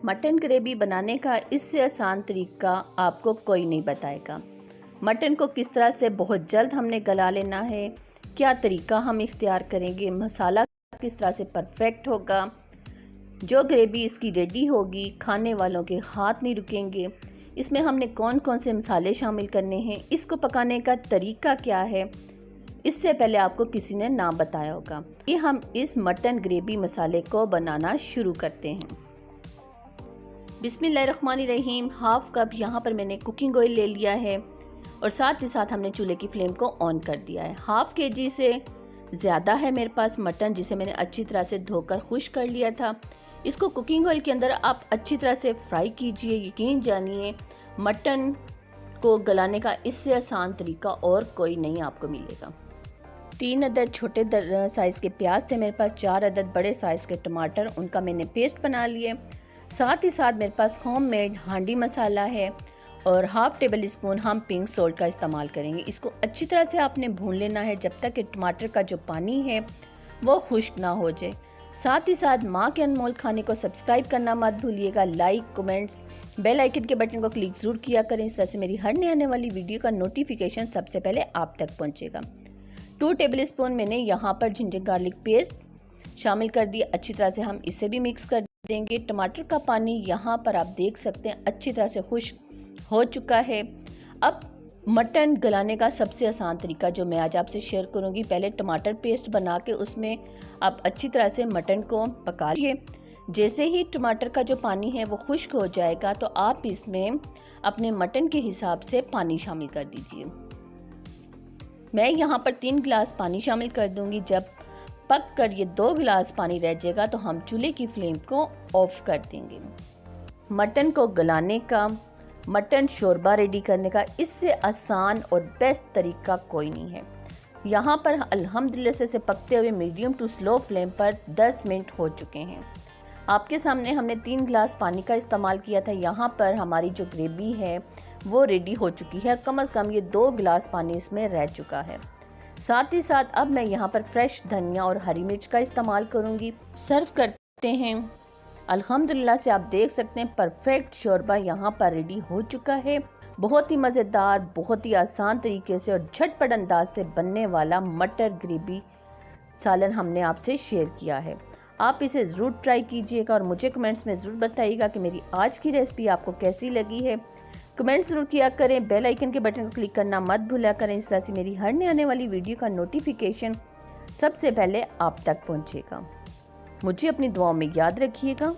Mutton gravy बनाने का इससे आसान तरीका आपको कोई नहीं बताएगा। मटन को किस तरह से बहुत जल्द हमने गला लेना है, क्या तरीका हम इख्तियार करेंगे, मसाला किस तरह से परफेक्ट होगा, जो ग्रेवी इसकी रेडी होगी खाने वालों के हाथ नहीं रुकेंगे, इसमें हमने कौन कौन से मसाले शामिल करने हैं, इसको पकाने का तरीका क्या है, इससे पहले आपको किसी ने ना बताया होगा। ये हम इस मटन ग्रेवी मसाले को बनाना शुरू करते हैं। बिस्मिल्लाहिर्रहमानिर्रहीम। हाफ कप यहाँ पर मैंने कुकिंग ऑयल ले लिया है और साथ ही साथ हमने चूल्हे की फ्लेम को ऑन कर दिया है। हाफ केजी से ज़्यादा है मेरे पास मटन, जिसे मैंने अच्छी तरह से धोकर खुश कर लिया था। इसको कुकिंग ऑयल के अंदर आप अच्छी तरह से फ्राई कीजिए। यकीन जानिए मटन को गलाने का इससे आसान तरीका और कोई नहीं आपको मिलेगा। 3 अदद छोटे साइज़ के प्याज थे मेरे पास, 4 अदद बड़े साइज़ के टमाटर, उनका मैंने पेस्ट बना लिए। साथ ही साथ मेरे पास होममेड हांडी मसाला है और हाफ़ टेबल स्पून हम पिंक सॉल्ट का इस्तेमाल करेंगे। इसको अच्छी तरह से आपने भून लेना है जब तक कि टमाटर का जो पानी है वो खुश्क ना हो जाए। साथ ही साथ माँ के अनमोल खाने को सब्सक्राइब करना मत भूलिएगा। लाइक, कमेंट्स, बेल आइकन के बटन को क्लिक ज़रूर किया करें। इस तरह से मेरी हर नए आने वाली वीडियो का नोटिफिकेशन सबसे पहले आप तक पहुँचेगा। 2 टेबल स्पून मैंने यहाँ पर जिंजर गार्लिक पेस्ट शामिल कर दिया। अच्छी तरह से हम इसे भी मिक्स कर देंगे। टमाटर का पानी यहाँ पर आप देख सकते हैं अच्छी तरह से खुश्क हो चुका है। अब मटन गलाने का सबसे आसान तरीका जो मैं आज आपसे शेयर करूँगी, पहले टमाटर पेस्ट बना के उसमें आप अच्छी तरह से मटन को पका लीजिए। जैसे ही टमाटर का जो पानी है वो खुश्क हो जाएगा तो आप इसमें अपने मटन के हिसाब से पानी शामिल कर दीजिए। मैं यहाँ पर 3 गिलास पानी शामिल कर दूँगी। जब पक कर ये 2 गिलास पानी रह जाएगा तो हम चूल्हे की फ्लेम को ऑफ कर देंगे। मटन को गलाने का, मटन शोरबा रेडी करने का इससे आसान और बेस्ट तरीका कोई नहीं है। यहाँ पर अल्हम्दुलिल्लाह से पकते हुए मीडियम टू स्लो फ्लेम पर 10 मिनट हो चुके हैं। आपके सामने हमने 3 गिलास पानी का इस्तेमाल किया था। यहाँ पर हमारी जो ग्रेवी है वो रेडी हो चुकी है। कम से कम ये 2 गिलास पानी इसमें रह चुका है। साथ ही साथ अब मैं यहाँ पर फ्रेश धनिया और हरी मिर्च का इस्तेमाल करूँगी। सर्व करते हैं। अल्हम्दुलिल्लाह से आप देख सकते हैं परफेक्ट शोरबा यहाँ पर रेडी हो चुका है। बहुत ही मज़ेदार, बहुत ही आसान तरीके से और झटपट अंदाज से बनने वाला मटर ग्रेवी सालन हमने आपसे शेयर किया है। आप इसे ज़रूर ट्राई कीजिएगा और मुझे कमेंट्स में ज़रूर बताइएगा कि मेरी आज की रेसिपी आपको कैसी लगी है। कमेंट ज़रूर किया करें। बेल आइकन के बटन को क्लिक करना मत भूला करें। इस तरह से मेरी हर नए आने वाली वीडियो का नोटिफिकेशन सबसे पहले आप तक पहुंचेगा। मुझे अपनी दुआओं में याद रखिएगा।